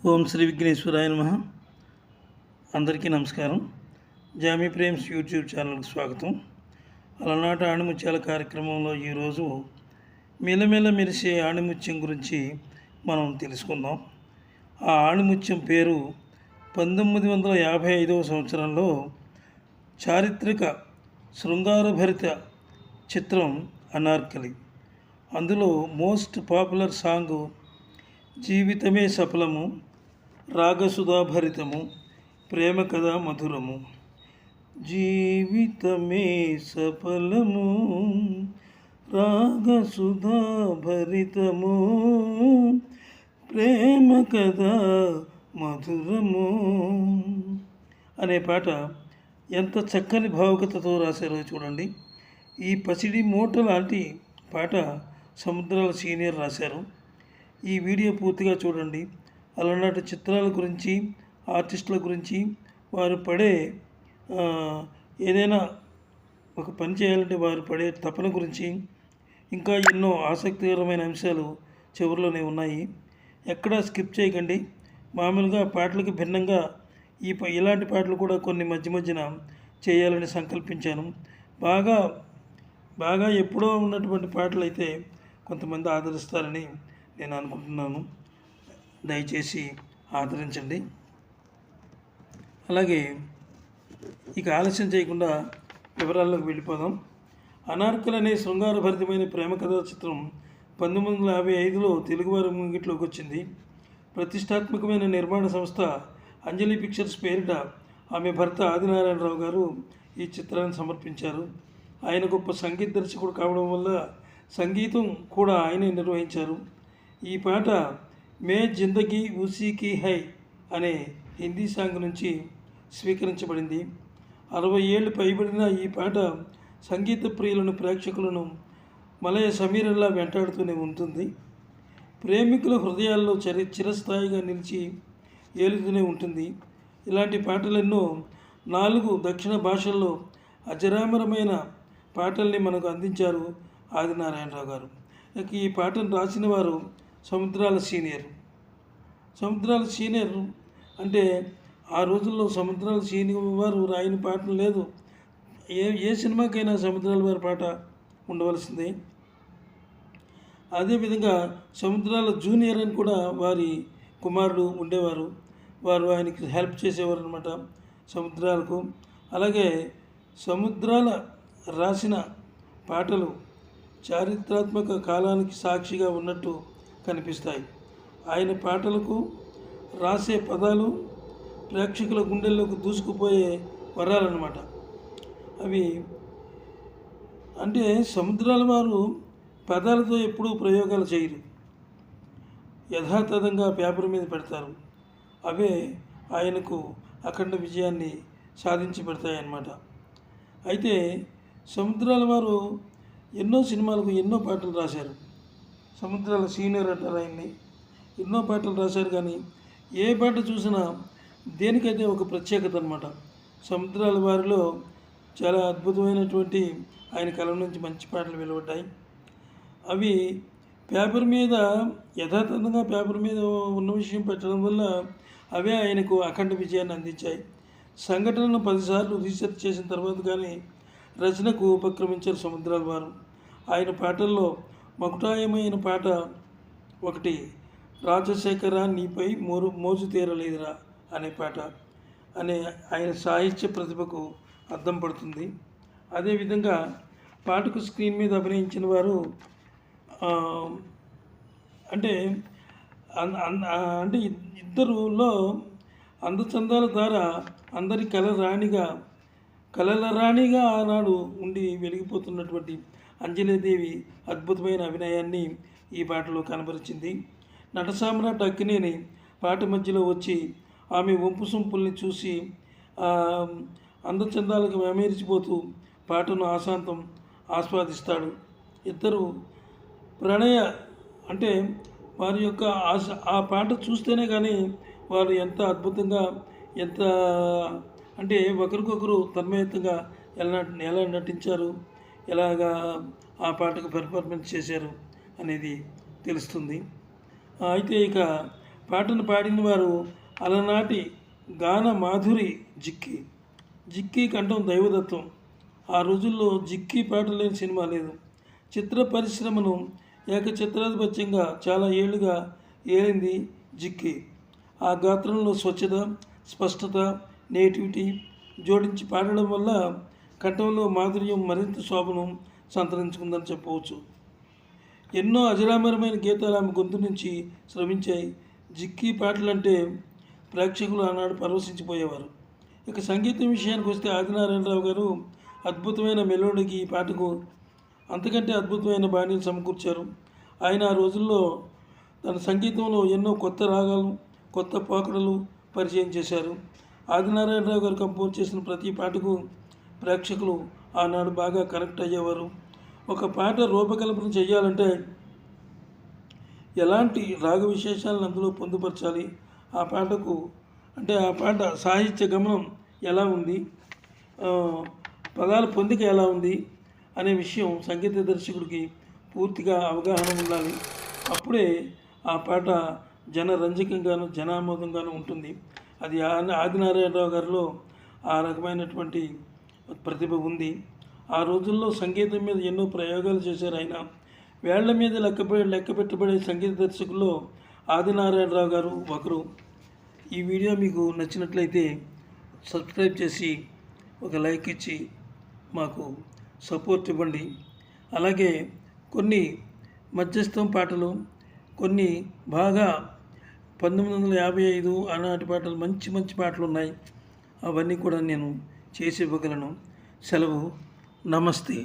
ఓం శ్రీ విఘ్నేశ్వరాయ నమః. అందరికీ నమస్కారం. జామీ ప్రేమ్స్ యూట్యూబ్ ఛానల్కి స్వాగతం. అలనాటి ఆణిముత్యాల కార్యక్రమంలో ఈరోజు మెలమెల మెరిసే ఆణిముత్యం గురించి మనం తెలుసుకుందాం. ఆ ఆణిముత్యం పేరు 1955 సంవత్సరంలో చారిత్రక శృంగారభరిత చిత్రం అనార్కలి. అందులో మోస్ట్ పాపులర్ సాంగ్ జీవితమే సఫలము, రాగసుధాభరితము, ప్రేమ కథ మధురము. జీవితమే సఫలము, రాగసుధాభరితము, ప్రేమ కథ మధురము అనే పాట ఎంత చక్కని భావుకతతో రాశారో చూడండి. ఈ పసిడి మూట లాంటి పాట సముద్రాల సీనియర్ రాశారు. ఈ వీడియో పూర్తిగా చూడండి. అలనాటి చిత్రాల గురించి, ఆర్టిస్టుల గురించి, వారు పడే ఏదైనా ఒక పని చేయాలంటే వారు పడే తపన గురించి, ఇంకా ఎన్నో ఆసక్తికరమైన అంశాలు చివరిలోనే ఉన్నాయి. ఎక్కడా స్కిప్ చేయకండి. మామూలుగా పాటలకు భిన్నంగా ఇలాంటి పాటలు కూడా కొన్ని మధ్యన చేయాలని సంకల్పించాను. బాగా ఎప్పుడో ఉన్నటువంటి పాటలు అయితే కొంతమంది ఆదరిస్తారని నేను అనుకుంటున్నాను. దయచేసి ఆదరించండి. అలాగే ఇక ఆలస్యం చేయకుండా వివరాల్లోకి వెళ్ళిపోదాం. అనార్కలి అనే శృంగారభరితమైన ప్రేమ కథా చిత్రం 1955లో తెలుగువారి ముంగిట్లోకి వచ్చింది. ప్రతిష్టాత్మకమైన నిర్మాణ సంస్థ అంజలి పిక్చర్స్ పేరిట ఆమె భర్త ఆదినారాయణరావు గారు ఈ చిత్రాన్ని సమర్పించారు. ఆయన గొప్ప సంగీత దర్శకుడు కావడం వల్ల సంగీతం కూడా ఆయనే నిర్వహించారు. ఈ పాట మే జిందగీ ఉసీ కీ హై అనే హిందీ సాంగ్ నుంచి స్వీకరించబడింది. 60 ఏళ్ళు పైబడిన ఈ పాట సంగీత ప్రియులను, ప్రేక్షకులను మలయ సమీరల్లా వెంటాడుతూనే ఉంటుంది. ప్రేమికుల హృదయాల్లో చిరస్థాయిగా నిలిచి ఏలుతూనే ఉంటుంది. ఇలాంటి పాటలెన్నో 4 దక్షిణ భాషల్లో అజరామరమైన పాటల్ని మనకు అందించారు ఆదినారాయణరావు గారు. ఈ పాటను రాసిన వారు సముద్రాల సీనియర్ అంటే ఆ రోజుల్లో సముద్రాల సీనియర్ వారు రాయని పాటలు లేదు. ఏ సినిమాకైనా సముద్రాల వారి పాట ఉండవలసిందే. అదేవిధంగా సముద్రాల జూనియర్ అని కూడా వారి కుమారుడు ఉండేవారు. వారు ఆయనకి హెల్ప్ చేసేవారు అనమాట సముద్రాలకు. అలాగే సముద్రాల రాసిన పాటలు చారిత్రాత్మక కాలానికి సాక్షిగా ఉన్నట్టు కనిపిస్తాయి. ఆయన పాటలకు రాసే పదాలు ప్రేక్షకుల గుండెల్లోకి దూసుకుపోయే వరాలన్నమాట. అవి అంటే సముద్రాల వారు పదాలతో ఎప్పుడూ ప్రయోగాలు చేయరు, యథాతథంగా పేపర్ మీద పెడతారు. అవే ఆయనకు అఖండ విజయాన్ని సాధించి పెడతాయన్నమాట. అయితే సముద్రాల వారు ఎన్నో సినిమాలకు ఎన్నో పాటలు రాశారు. సముద్రాల సీనియర్ అంటారు ఆయన్ని. ఎన్నో పాటలు రాశారు, కానీ ఏ పాట చూసినా దేనికైతే ఒక ప్రత్యేకత అనమాట. సముద్రాల వారిలో చాలా అద్భుతమైనటువంటి ఆయన కలం నుంచి మంచి పాటలు వెలువడ్డాయి. అవి పేపర్ మీద యథాతథంగా పేపర్ మీద ఉన్న విషయం పెట్టడం వల్ల అవే ఆయనకు అఖండ విజయాన్ని అందించాయి. సంఘటనను 10 సార్లు రీసెర్చ్ చేసిన తర్వాత కానీ రచనకు ఉపక్రమించారు సముద్రాల వారు. ఆయన పాటల్లో మకుటాయమైన పాట ఒకటి, రాజశేఖర నీపై మోజు తీరలేదురా అనే పాట అనే ఆయన సాహిత్య ప్రతిభకు అద్దం పడుతుంది. అదేవిధంగా పాటకు స్క్రీన్ మీద అభినయించిన వారు అంటే ఇద్దరులో అందచందాల ద్వారా అందరి కలల రాణిగా ఆనాడు ఉండి వెలిగిపోతున్నటువంటి అంజలీదేవి అద్భుతమైన అభినయాన్ని ఈ పాటలో కనబరిచింది. నటసామ్రాట్ అక్కినేని పాట మధ్యలో వచ్చి ఆమె వంపు సొంపుల్ని చూసి అందచందాలకు మెమేరిచిపోతూ పాటను ఆశాంతం ఆస్వాదిస్తాడు. ఇద్దరు అంటే వారి యొక్క ఆ పాట చూస్తేనే కానీ వారు ఎంత అద్భుతంగా ఎంత అంటే ఒకరికొకరు తన్మయత్వంగా ఎలా నటించారు, ఎలాగా ఆ పాటకు పెర్ఫార్మెన్స్ చేశారు అనేది తెలుస్తుంది. అయితే ఇక పాటను పాడిన వారు అలనాటి గాన మాధురి జిక్కి. జిక్కి కంఠం దైవదత్వం. ఆ రోజుల్లో జిక్కి పాట లేని సినిమా లేదు. చిత్ర పరిశ్రమను ఏకఛత్రాధిపత్యంగా చాలా ఏళ్లుగా ఏలింది జిక్కి. ఆ గాత్రంలో స్వచ్ఛత, స్పష్టత, నేటివిటీ జోడించి పాడడం వల్ల కంఠంలో మాధుర్యం మరింత శోభను సంతరించుకుందని చెప్పవచ్చు. ఎన్నో అజరామరమైన గీతాలు ఆమె గొంతు నుంచి శ్రవించాయి. జిక్కి పాటలంటే ప్రేక్షకులు ఆనాడు పరవశించిపోయేవారు. ఇక సంగీతం విషయానికి వస్తే ఆదినారాయణరావు గారు అద్భుతమైన మెలోడీకి ఈ పాటకు అంతకంటే అద్భుతమైన బాణీలు సమకూర్చారు. ఆయన ఆ రోజుల్లో తన సంగీతంలో ఎన్నో కొత్త రాగాలు, కొత్త పోకడలు పరిచయం చేశారు. ఆదినారాయణరావు గారు కంపోజ్ చేసిన ప్రతి పాటకు ప్రేక్షకులు ఆనాడు బాగా కనెక్ట్ అయ్యేవారు. ఒక పాట రూపకల్పన చేయాలంటే ఎలాంటి రాగ విశేషాలను అందులో పొందుపరచాలి, ఆ పాటకు అంటే ఆ పాట సాహిత్య గమనం ఎలా ఉంది, పదాల పొందిక ఎలా ఉంది అనే విషయం సంగీత దర్శకుడికి పూర్తిగా అవగాహన ఉండాలి. అప్పుడే ఆ పాట జనరంజకంగాను జనామోదంగాను ఉంటుంది. అది ఆదినారాయణరావు గారిలో ఆ రకమైనటువంటి ప్రతిభ ఉంది. ఆ రోజుల్లో సంగీతం మీద ఎన్నో ప్రయోగాలు చేశారు ఆయన. వేళ్ల మీద లెక్క పెట్టబడే సంగీత దర్శకుల్లో ఆదినారాయణరావు గారు ఒకరు. ఈ వీడియో మీకు నచ్చినట్లయితే సబ్స్క్రైబ్ చేసి ఒక లైక్ ఇచ్చి మాకు సపోర్ట్ ఇవ్వండి. అలాగే కొన్ని మధ్యస్థం పాటలు, కొన్ని బాగా 1955 ఆనాటి పాటలు, మంచి మంచి పాటలు ఉన్నాయి. అవన్నీ కూడా నేను చేసి ఇవ్వగలను. సెలవు. నమస్తే.